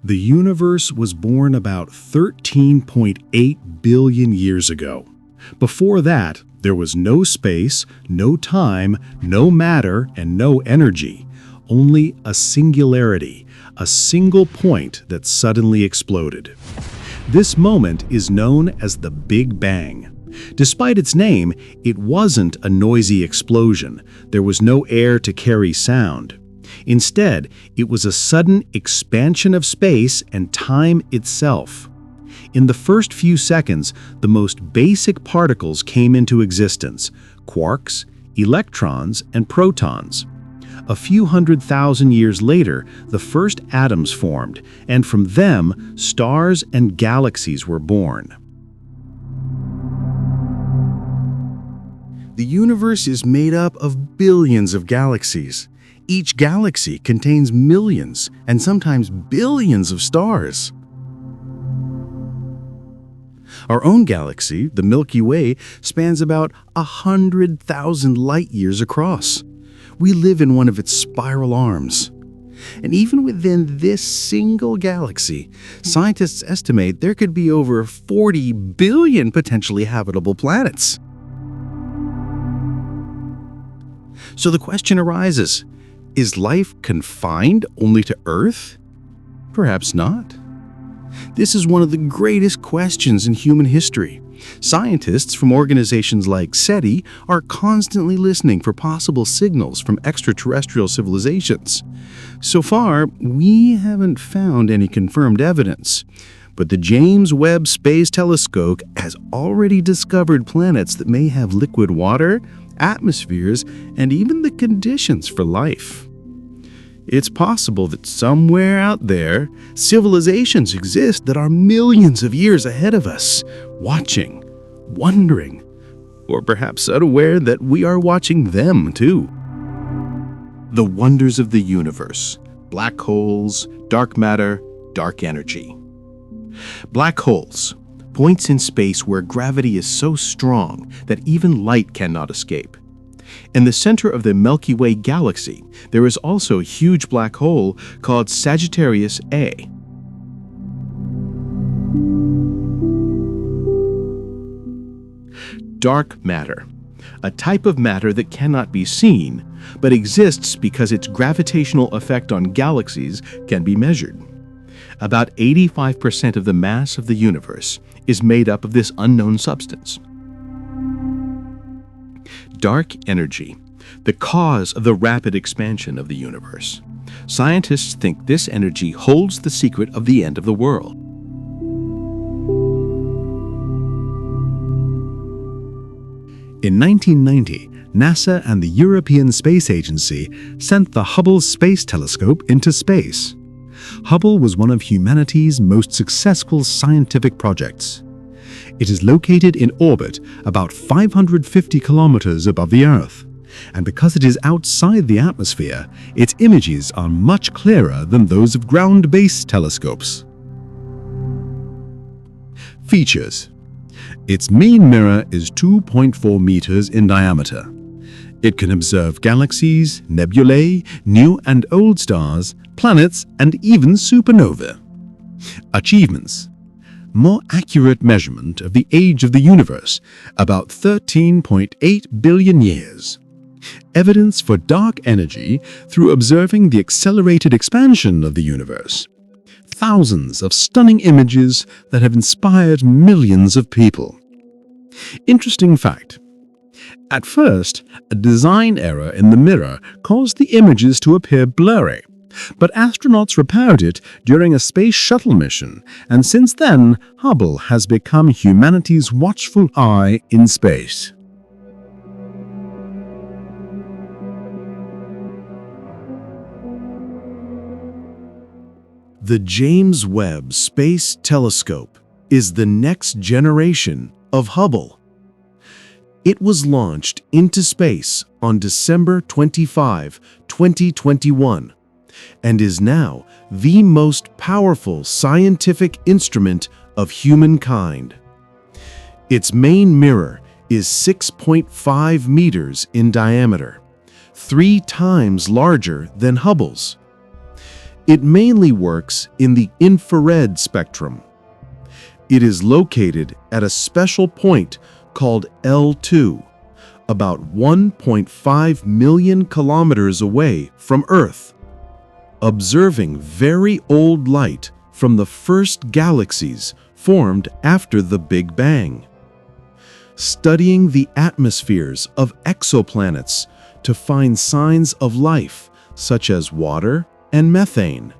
The universe was born about 13.8 billion years ago. Before that, there was no space, no time, no matter, and no energy. Only a singularity, a single point that suddenly exploded. This moment is known as the Big Bang. Despite its name, it wasn't a noisy explosion. There was no air to carry sound. Instead, it was a sudden expansion of space and time itself. In the first few seconds, the most basic particles came into existence: quarks, electrons, and protons. A few 100,000 years later, the first atoms formed, and from them, stars and galaxies were born. The universe is made up of billions of galaxies. Each galaxy contains millions and sometimes billions of stars. Our own galaxy, the Milky Way, spans about 100,000 light-years across. We live in one of its spiral arms. And even within this single galaxy, scientists estimate there could be over 40 billion potentially habitable planets. So the question arises, is life confined only to Earth? Perhaps not. This is one of the greatest questions in human history. Scientists from organizations like SETI are constantly listening for possible signals from extraterrestrial civilizations. So far, we haven't found any confirmed evidence. But the James Webb Space Telescope has already discovered planets that may have liquid water, atmospheres, and even the conditions for life. It's possible that somewhere out there, civilizations exist that are millions of years ahead of us, watching, wondering, or perhaps unaware that we are watching them too. The wonders of the universe: black holes, dark matter, dark energy. Black holes, points in space where gravity is so strong that even light cannot escape. In the center of the Milky Way galaxy, there is also a huge black hole called Sagittarius A. Dark matter, a type of matter that cannot be seen, but exists because its gravitational effect on galaxies can be measured. About 85% of the mass of the universe is made up of this unknown substance. Dark energy, the cause of the rapid expansion of the universe. Scientists think this energy holds the secret of the end of the world. In 1990, NASA and the European Space Agency sent the Hubble Space Telescope into space. Hubble was one of humanity's most successful scientific projects. It is located in orbit about 550 kilometers above the Earth, and because it is outside the atmosphere, its images are much clearer than those of ground-based telescopes. Features: its main mirror is 2.4 meters in diameter. It can observe galaxies, nebulae, new and old stars, planets, and even supernovae. Achievements: more accurate measurement of the age of the universe, about 13.8 billion years. Evidence for dark energy through observing the accelerated expansion of the universe. Thousands of stunning images that have inspired millions of people. Interesting fact: at first, a design error in the mirror caused the images to appear blurry. But astronauts repaired it during a space shuttle mission, and since then, Hubble has become humanity's watchful eye in space. The James Webb Space Telescope is the next generation of Hubble. It was launched into space on December 25, 2021. And is now the most powerful scientific instrument of humankind. Its main mirror is 6.5 meters in diameter, 3 times larger than Hubble's. It mainly works in the infrared spectrum. It is located at a special point called L2, about 1.5 million kilometers away from Earth. Observing very old light from the first galaxies formed after the Big Bang. Studying the atmospheres of exoplanets to find signs of life, such as water and methane.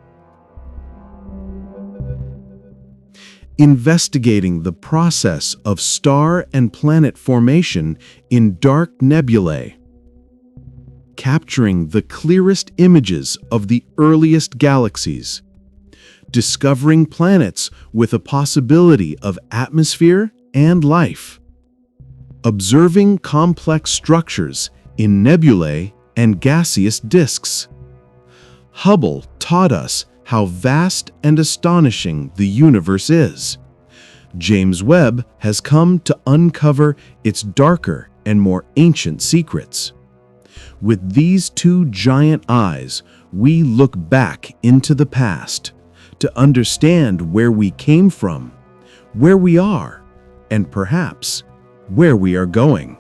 Investigating the process of star and planet formation in dark nebulae. Capturing the clearest images of the earliest galaxies. Discovering planets with a possibility of atmosphere and life. Observing complex structures in nebulae and gaseous disks. Hubble taught us how vast and astonishing the universe is. James Webb has come to uncover its darker and more ancient secrets. With these two giant eyes, we look back into the past to understand where we came from, where we are, and perhaps where we are going.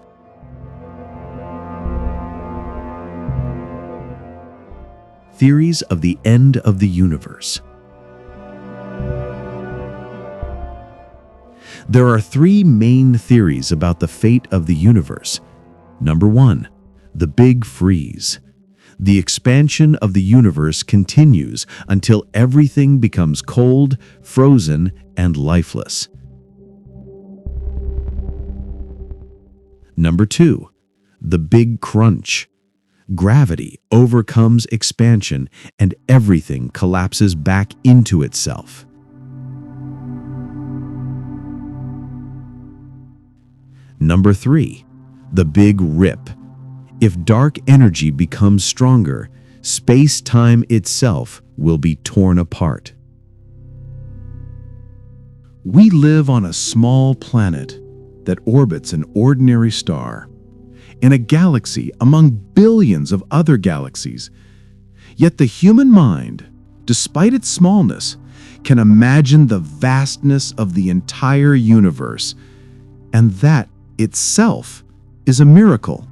Theories of the end of the universe. There are three main theories about the fate of the universe. Number 1, the Big Freeze. The expansion of the universe continues until everything becomes cold, frozen, and lifeless. Number 2, the Big Crunch. Gravity overcomes expansion and everything collapses back into itself. Number 3, the Big Rip. If dark energy becomes stronger, space-time itself will be torn apart. We live on a small planet that orbits an ordinary star, in a galaxy among billions of other galaxies. Yet the human mind, despite its smallness, can imagine the vastness of the entire universe, and that itself is a miracle.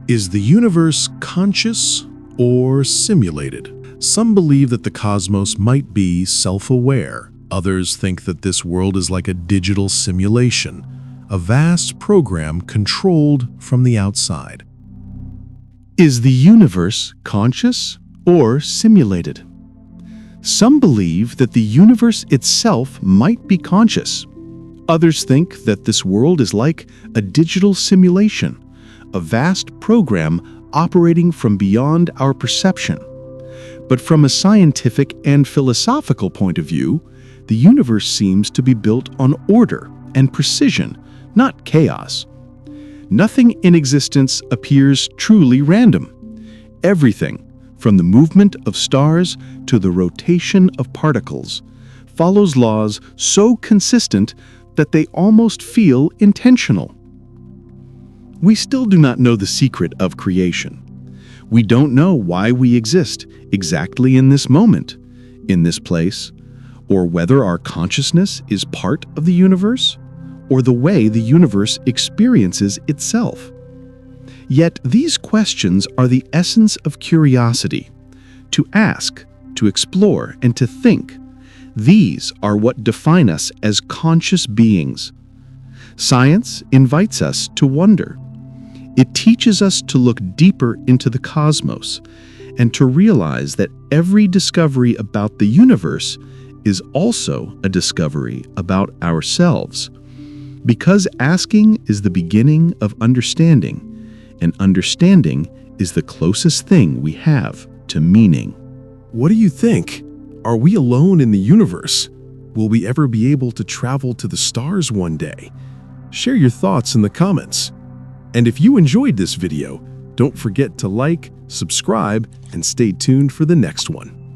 Is the universe conscious or simulated? Some believe that the cosmos might be self-aware. Others think that this world is like a digital simulation, a vast program controlled from the outside. Is the universe conscious or simulated? Some believe that the universe itself might be conscious. Others think that this world is like a digital simulation, a vast program operating from beyond our perception. But from a scientific and philosophical point of view, the universe seems to be built on order and precision, not chaos. Nothing in existence appears truly random. Everything, from the movement of stars to the rotation of particles, follows laws so consistent that they almost feel intentional. We still do not know the secret of creation. We don't know why we exist exactly in this moment, in this place, or whether our consciousness is part of the universe, or the way the universe experiences itself. Yet these questions are the essence of curiosity. To ask, to explore, and to think. These are what define us as conscious beings. Science invites us to wonder. It teaches us to look deeper into the cosmos and to realize that every discovery about the universe is also a discovery about ourselves. Because asking is the beginning of understanding, and understanding is the closest thing we have to meaning. What do you think? Are we alone in the universe? Will we ever be able to travel to the stars one day? Share your thoughts in the comments. And if you enjoyed this video, don't forget to like, subscribe, and stay tuned for the next one.